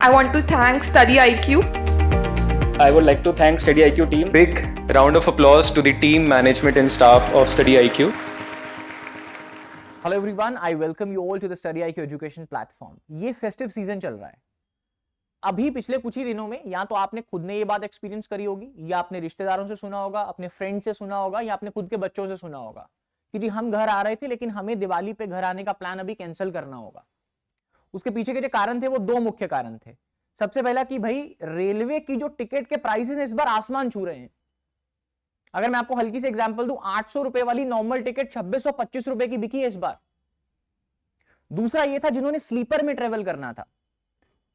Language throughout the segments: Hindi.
I want to thank Study IQ. I would like to thank Study IQ team. Big round of applause to the team, management and staff of Study IQ. Hello everyone, I welcome you all to the Study IQ education platform. ये फेस्टिव सीजन चल रहा है। अभी पिछले कुछ ही दिनों में या तो आपने खुद ने ये बात एक्सपीरियंस करी होगी, या अपने रिश्तेदारों से सुना होगा, अपने फ्रेंड से सुना होगा, या अपने खुद के बच्चों से सुना होगा कि जी हम घर आ रहे थे लेकिन हमें दिवाली पे घर आने का प्लान अभी कैंसिल करना होगा। उसके पीछे के जो कारण थे वो दो मुख्य कारण थे। सबसे पहला कि भाई रेलवे की जो टिकट के प्राइसेस इस बार आसमान छू रहे हैं। अगर मैं आपको हल्की सी एग्जांपल दूं, 800 रुपए वाली नॉर्मल टिकट 2625 रुपए की बिकी है इस बार। दूसरा ये था जिन्होंने स्लीपर में ट्रेवल करना था,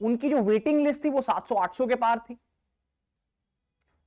उनकी जो वेटिंग लिस्ट थी वो 700-800 के पार थी।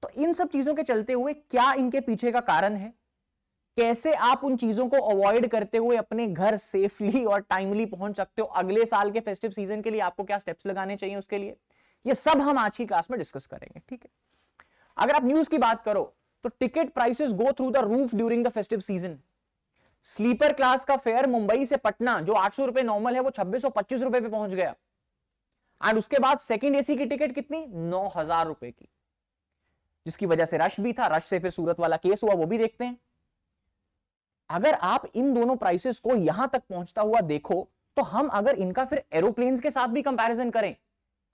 तो इन सब चीजों के चलते हुए क्या इनके पीछे का कारण है, कैसे आप उन चीजों को अवॉइड करते हुए अपने घर सेफली और टाइमली पहुंच सकते हो, अगले साल के फेस्टिव सीजन के लिए आपको क्या स्टेप्स लगाने चाहिए उसके लिए, ये सब हम आज की क्लास में डिस्कस करेंगे। ठीक है, अगर आप न्यूज की बात करो तो ticket prices go through the roof during the festive season. Sleeper class का फेयर मुंबई से पटना जो 800 रुपए नॉर्मल है वो 2625 रुपए पे पहुंच गया। एंड उसके बाद सेकंड एसी की टिकट कितनी, 9000 रुपए की, जिसकी वजह से रश भी था। रश से फिर सूरत वाला केस हुआ, वो भी देखते हैं। अगर आप इन दोनों प्राइसेस को यहां तक पहुंचता हुआ देखो तो हम अगर इनका फिर एरोप्लेन्स के साथ भी कंपैरिजन करें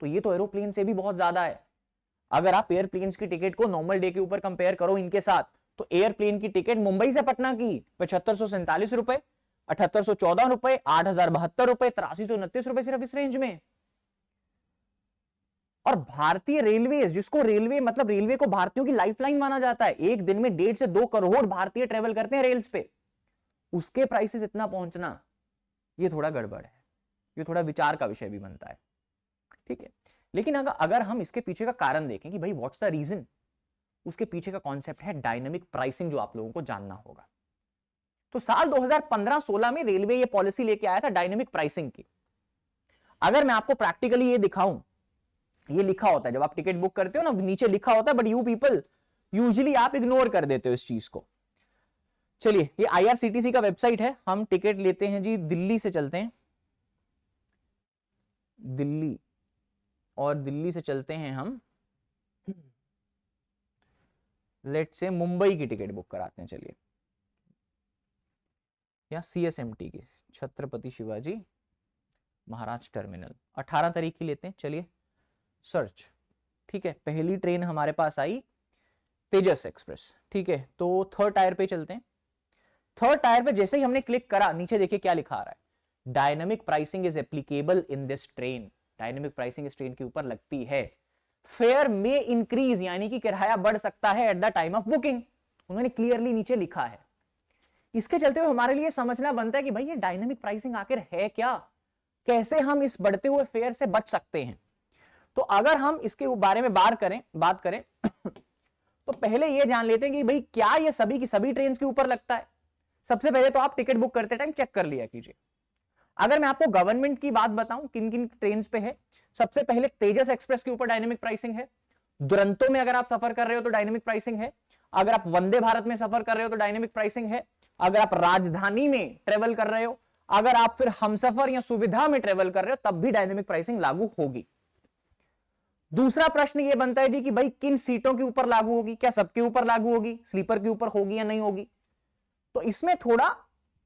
तो ये तो एरोप्लेन से भी बहुत ज्यादा है। अगर आप एयरप्लेन्स की टिकट को नॉर्मल डे के ऊपर कंपेयर करो इनके साथ, तो एयरप्लेन की टिकट मुंबई से पटना की 7547 रुपए, 7814 रुपए, 8072 रुपए, 8329 रुपए सिर्फ इस रेंज में। और भारतीय रेलवे, जिसको रेलवे मतलब रेलवे को भारतीयों की लाइफलाइन माना जाता है, एक दिन में 1.5 से 2 करोड़ भारतीय ट्रेवल करते हैं रेल्स पे, उसके प्राइसेस इतना पहुंचना ये थोड़ा गड़बड़ है, ये थोड़ा विचार का विषय भी बनता है। ठीक है, लेकिन अगर हम इसके पीछे का कारण देखें कि भाई व्हाट्स द रीजन, उसके पीछे का कॉन्सेप्ट है डायनामिक प्राइसिंग, जो आप लोगों को जानना होगा। तो साल 2015-16 में रेलवे ये पॉलिसी लेके आया था डायनामिक प्राइसिंग की। अगर मैं आपको प्रैक्टिकली ये दिखाऊं, ये लिखा होता है जब आप टिकट बुक करते हो ना, नीचे लिखा होता है, बट यू पीपल यूजुअली आप इग्नोर कर देते हो इस चीज को। चलिए, ये आईआरसीटीसी का वेबसाइट है। हम टिकट लेते हैं जी, दिल्ली से चलते हैं, दिल्ली, और दिल्ली से चलते हैं हम लेट से मुंबई की टिकट बुक कराते हैं। चलिए, या सीएसएमटी की, छत्रपति शिवाजी महाराज टर्मिनल, 18 तारीख की लेते हैं। चलिए सर्च। ठीक है, पहली ट्रेन हमारे पास आई तेजस एक्सप्रेस। ठीक है, तो थर्ड टायर पे चलते हैं। थर्ड टायर पे जैसे ही हमने क्लिक करा, नीचे देखिए क्या लिखा आ रहा है, dynamic pricing is applicable in this train. Dynamic pricing इस ट्रेन के ऊपर लगती है। फेयर में इंक्रीज, यानी कि किराया बढ़ सकता है at the time of booking, उन्होंने क्लियरली नीचे लिखा है। इसके चलते हुए हमारे लिए समझना बनता है कि भाई ये डायनामिक प्राइसिंग आखिर है क्या, कैसे हम इस बढ़ते हुए फेयर से बच सकते हैं। तो अगर हम इसके बारे में बात करें तो पहले ये जान लेते हैं कि भाई क्या ये सभी की सभी ट्रेन के ऊपर लगता है। सबसे पहले तो आप टिकट बुक करते टाइम चेक कर लिया कीजिए। अगर मैं आपको गवर्नमेंट की बात बताऊं किन किन ट्रेन पे है, सबसे पहले तेजस एक्सप्रेस के ऊपर डायनामिक प्राइसिंग है। दुरंतो में अगर आप सफर कर रहे हो तो डायनामिक प्राइसिंग है। अगर आप वंदे भारत में सफर कर रहे हो तो डायनामिक प्राइसिंग है। अगर आप राजधानी में ट्रेवल कर रहे हो, अगर आप फिर हमसफर या सुविधा में ट्रेवल कर रहे हो, तब भी डायनामिक प्राइसिंग लागू होगी। दूसरा प्रश्न यह बनता है जी कि भाई किन सीटों के ऊपर लागू होगी, क्या सबके ऊपर लागू होगी, स्लीपर के ऊपर होगी या नहीं होगी। तो इसमें थोड़ा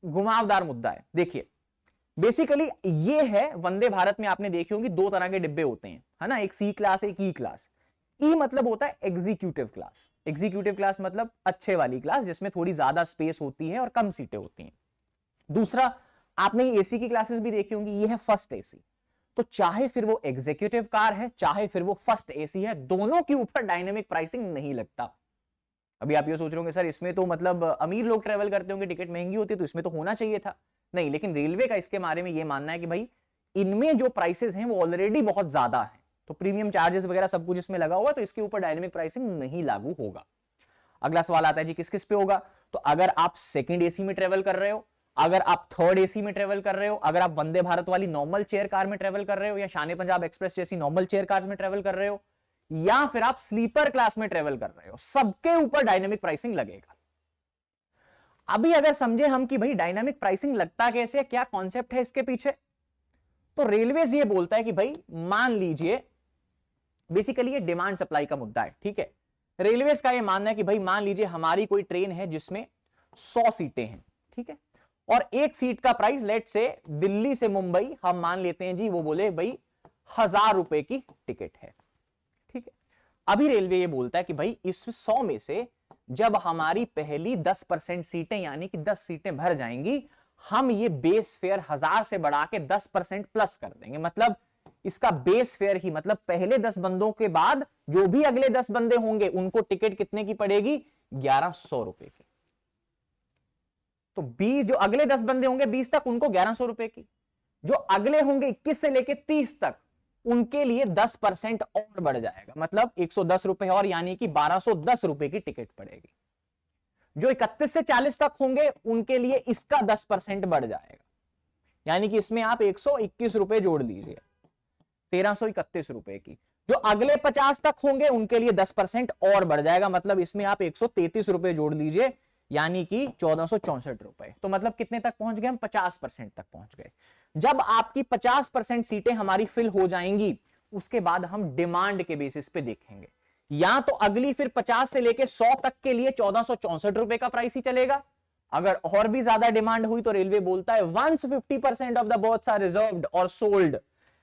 घुमावदार मुद्दा है। देखिए, बेसिकली ये है, वंदे भारत में आपने देखी होंगी 2 तरह के डिब्बे होते हैं, है ना, एक सी क्लास, एक ई क्लास। ई मतलब होता है एग्जीक्यूटिव क्लास। एग्जीक्यूटिव क्लास मतलब अच्छे वाली क्लास, जिसमें थोड़ी ज्यादा स्पेस होती है और कम सीटें होती हैं। दूसरा, आपने एसी की क्लासेस भी देखी होंगी, ये है फर्स्ट एसी। तो चाहे फिर वो एग्जीक्यूटिव कार है, चाहे फिर वो फर्स्ट एसी है, दोनों के ऊपर डायनामिक प्राइसिंग नहीं लगता। अभी आप ये सोच रहे होंगे सर इसमें तो मतलब अमीर लोग ट्रेवल करते होंगे, टिकट महंगी होती है, तो इसमें तो होना चाहिए था। नहीं, लेकिन रेलवे का इसके बारे में ये मानना है कि भाई इनमें जो प्राइसेस हैं वो ऑलरेडी बहुत ज्यादा है, तो प्रीमियम चार्जेस वगैरह सब कुछ इसमें लगा हुआ है, तो इसके ऊपर डायनामिक प्राइसिंग नहीं लागू होगा। अगला सवाल आता है जी किस किस पे होगा। तो अगर आप सेकंड एसी में ट्रेवल कर रहे हो, अगर आप थर्ड एसी में ट्रेवल कर रहे हो, अगर आप वंदे भारत वाली नॉर्मल चेयर कार में ट्रेवल कर रहे हो, या शान ए पंजाब एक्सप्रेस जैसी नॉर्मल चेयर कार में ट्रेवल कर रहे हो, या फिर आप स्लीपर क्लास में ट्रेवल कर रहे हो, सबके ऊपर डायनामिक प्राइसिंग लगेगा। अभी अगर समझे हम कि भाई डायनामिक प्राइसिंग लगता कैसे है, क्या कॉन्सेप्ट है इसके पीछे, तो रेलवेज ये बोलता है कि भाई मान लीजिए, बेसिकली ये डिमांड सप्लाई का मुद्दा है, ठीक है। रेलवेज का ये मानना है कि भाई मान लीजिए हमारी कोई ट्रेन है जिसमें 100 सीटें हैं, ठीक है, और एक सीट का प्राइस लेट से दिल्ली से मुंबई हम मान लेते हैं जी, वो बोले भाई 1000 रुपए की टिकट है, ठीक है। अभी रेलवे ये बोलता है कि भाई इस 100 में से जब हमारी पहली 10% सीटें यानी कि 10 सीटें भर जाएंगी, हम ये बेस फेयर 1000 से बढ़ा के 10% प्लस कर देंगे। मतलब इसका बेस फेयर ही, मतलब पहले 10 बंदों के बाद जो भी अगले 10 बंदे होंगे उनको टिकट कितने की पड़ेगी, 1100 रुपए की। तो 20 जो अगले 10 बंदे होंगे 20 तक, उनको 1100 रुपए की। जो अगले होंगे 21 से लेके 30 तक, उनके लिए 10% और बढ़ जाएगा, मतलब 110 रुपए और, यानी कि 1210 रुपए की टिकट पड़ेगी। जो 31 से 40 तक होंगे उनके लिए इसका 10% बढ़ जाएगा, यानी कि इसमें आप 121 रुपए जोड़ लीजिए, 1331 रुपए की। जो अगले 50 तक होंगे उनके लिए 10% और बढ़ जाएगा, मतलब इसमें आप 133 रुपए जोड़ लीजिए, यानी कि 1464 रुपए। तो मतलब कितने तक पहुंच गए हम, 50% तक पहुंच गए। जब आपकी 50% सीटें हमारी फिल हो जाएंगी, उसके बाद हम डिमांड के बेसिस पे देखेंगे, या तो अगली फिर 50 से लेके 100 तक के लिए 1464 रुपए का प्राइस ही चलेगा। अगर और भी ज्यादा डिमांड हुई तो रेलवे बोलता है once 50% of the berths are reserved और सोल्ड,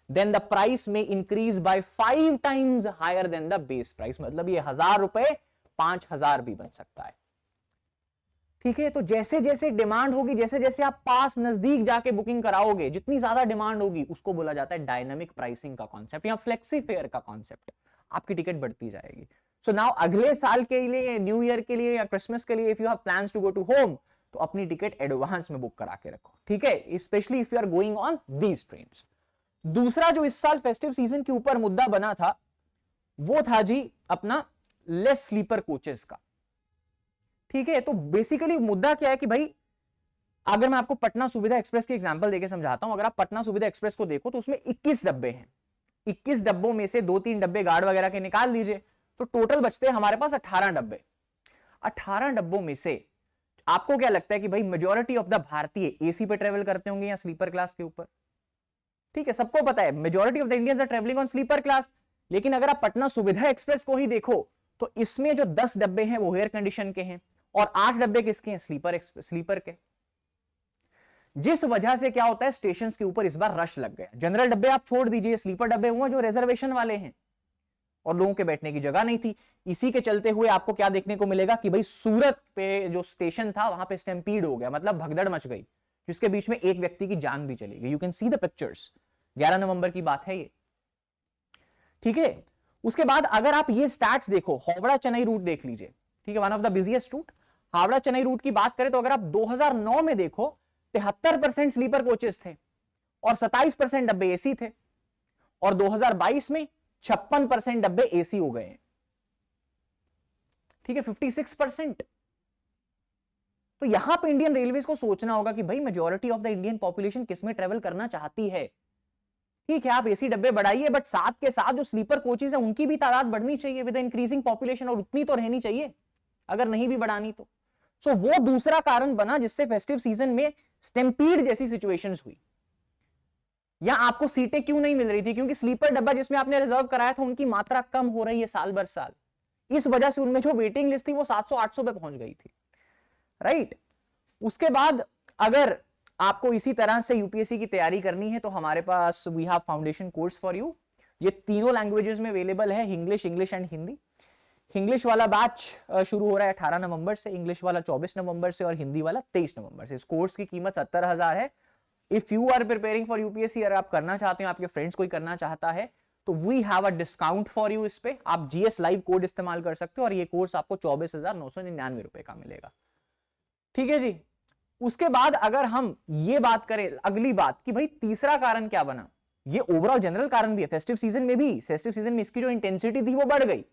देन द प्राइस में increase by 5 times higher than the base price. मतलब ये 1000 रुपए 5000 भी बन सकता है, ठीक है। तो जैसे जैसे डिमांड होगी, जैसे जैसे आप पास नजदीक जाके बुकिंग कराओगे, जितनी ज्यादा डिमांड होगी उसको बोला जाता है डायनामिक प्राइसिंग का कॉन्सेप्ट या फ्लेक्सी फेयर का कॉन्सेप्ट। आपकी टिकट बढ़ती जाएगी। सो नाउ अगले साल के लिए, न्यू ईयर के लिए या क्रिसमस के लिए, if you have plans to go to home, तो अपनी टिकट एडवांस में बुक करा के रखो, ठीक है, specially if you are going on these trains. दूसरा जो इस साल फेस्टिव सीजन के ऊपर मुद्दा बना था, वो था जी अपना लेस स्लीपर कोचेस का, ठीक है। तो बेसिकली मुद्दा क्या है कि भाई अगर मैं आपको पटना सुविधा एक्सप्रेस की एग्जांपल देके समझाता हूं। अगर आप पटना सुविधा एक्सप्रेस को देखो तो उसमें 21 डब्बे हैं। 21 डब्बों में से 2-3 डब्बे गार्ड वगैरह के निकाल दीजिए, तो टोटल बचते हैं हमारे पास 18 डब्बे। 18 डब्बों में से आपको क्या लगता है कि भाई मेजॉरिटी ऑफ द भारतीय एसी पे ट्रेवल करते होंगे या स्लीपर क्लास के ऊपर? ठीक है, सबको पता है majority of the Indians are travelling on sleeper class. लेकिन अगर आप पटना सुविधा एक्सप्रेस को ही देखो तो इसमें जो 10 डब्बे हैं वो एयर कंडीशन के हैं और 8 डब्बे किसके हैं, स्लीपर के। जिस वजह से क्या होता है, स्टेशन के ऊपर इस बार रश लग गया। जनरल डब्बे आप छोड़ दीजिए, स्लीपर डब्बे हुए जो रिजर्वेशन वाले हैं और लोगों के बैठने की जगह नहीं थी। इसी के चलते हुए आपको क्या देखने को मिलेगा कि भाई सूरत पे जो स्टेशन था वहां पे स्टैम्पीड हो गया, मतलब भगदड़ मच गई, जिसके बीच में एक व्यक्ति की जान भी चली गई। You can see the pictures, 11 नवंबर की बात है ये, ठीक है। उसके बाद अगर आप ये स्टैट्स देखो, हावड़ा चेन्नई रूट देख लीजिए, ठीक है, one of the busiest route. Howrah Chennai route की बात करें तो अगर आप 2009 में देखो 73% स्लीपर कोचेस थे और 27% डब्बे एसी थे, और 2022 में 56% डब्बे एसी हो गए हैं, ठीक है, 56%। तो यहां पे इंडियन रेलवेज को सोचना होगा कि भाई majority of the Indian population किस में ट्रेवल करना चाहती है। ठीक है, आप एसी डब्बे बढ़ाइए, बट साथ के साथ जो स्लीपर कोचेस है उनकी भी तादाद बढ़नी चाहिए विद इंक्रीजिंग पॉपुलेशन, और उतनी तो रहनी चाहिए अगर नहीं भी बढ़ानी तो। सो वो दूसरा कारण बना जिससे फेस्टिव सीजन में स्टैम्पीड जैसी सिचुएशंस हुई। या आपको सीटें क्यों नहीं मिल रही थी, क्योंकि स्लीपर डब्बा जिसमें आपने रिजर्व कराया था उनकी मात्रा कम हो रही है साल भर साल। इस वजह से उनमें जो वेटिंग लिस्ट थी वो 700-800 पे पहुंच गई थी, राइट। उसके बाद अगर आपको इसी तरह से यूपीएससी की तैयारी करनी है तो हमारे पास we have foundation course for you. ये तीनों लैंग्वेजेस में अवेलेबल है, इंग्लिश एंड हिंदी। इंग्लिश वाला बैच शुरू हो रहा है 18 नवंबर से, इंग्लिश वाला 24 नवंबर से और हिंदी वाला 23 नवंबर से। इस कोर्स की कीमत 70,000 है। If you are preparing for UPSC, अगर आप करना चाहते हो, आपके फ्रेंड्स कोई करना चाहता है, तो we have a discount for you. इस पे आप जीएस लाइव कोड इस्तेमाल कर सकते हो और ये कोर्स आपको 24,999 रुपए का मिलेगा, ठीक है जी। उसके बाद अगर हम ये बात करें अगली बात कि भाई तीसरा कारण क्या बना, ये ओवरऑल जनरल कारण भी है। फेस्टिव सीजन में भी, फेस्टिव सीजन में इसकी जो इंटेंसिटी थी वो बढ़ गई।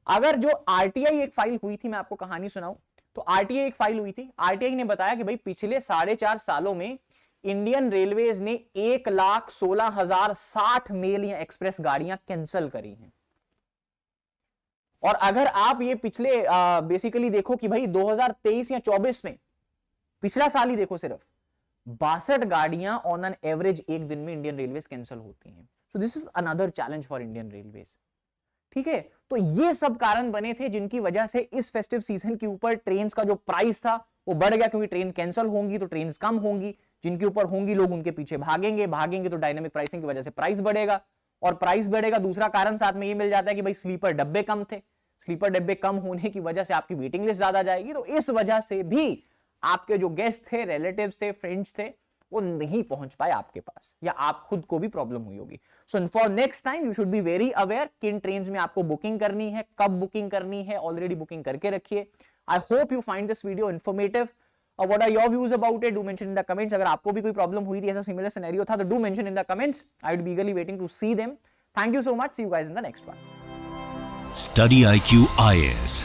अगर जो आरटीआई एक फाइल हुई थी, मैं आपको कहानी सुनाऊं तो आरटीआई एक फाइल हुई थी। आरटीआई ने बताया कि भाई पिछले 4.5 सालों में इंडियन रेलवेज ने 1,16,060 मेल या एक्सप्रेस गाड़ियां कैंसिल करी हैं। और अगर आप ये पिछले बेसिकली देखो कि भाई 2023 या 24 में, पिछला साल ही देखो सिर्फ, 62 गाड़ियां ऑन एन एवरेज एक दिन में इंडियन रेलवेज कैंसिल होती हैं. So this is another challenge for Indian railways. ठीक है, तो ये सब कारण बने थे जिनकी वजह से इस फेस्टिव सीजन के ऊपर ट्रेन का जो प्राइस था वो बढ़ गया, क्योंकि ट्रेन कैंसिल होंगी तो ट्रेन कम होंगी, जिनके ऊपर होंगी लोग उनके पीछे भागेंगे तो डायनामिक प्राइसिंग की वजह से प्राइस बढ़ेगा, और प्राइस बढ़ेगा. दूसरा कारण साथ में ये मिल जाता है कि भाई स्लीपर डब्बे कम थे, स्लीपर डब्बे कम होने की वजह से आपकी वेटिंग लिस्ट ज्यादा जाएगी, तो इस वजह से भी आपके जो गेस्ट थे, रिलेटिव्स थे, फ्रेंड्स थे, वो नहीं पहुंच पाए आपके पास, या आप खुद को भी प्रॉब्लम हुई होगी. So for next time you should be very aware किन ट्रेन्स में आपको बुकिंग करनी है, कब बुकिंग करनी है, ऑलरेडी बुकिंग करके रखिए. I hope you find this video informative. What are your views about it? Do mention in the comments. अगर आपको भी कोई प्रॉब्लम हुई थी, ऐसा सिमिलर सिनेरियो था, तो do mention in the comments. I would be eagerly waiting to see them. Thank you so much. See you guys in the next one. Study IQ IAS.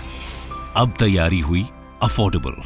अब तैयारी हुई अफोर्डेबल.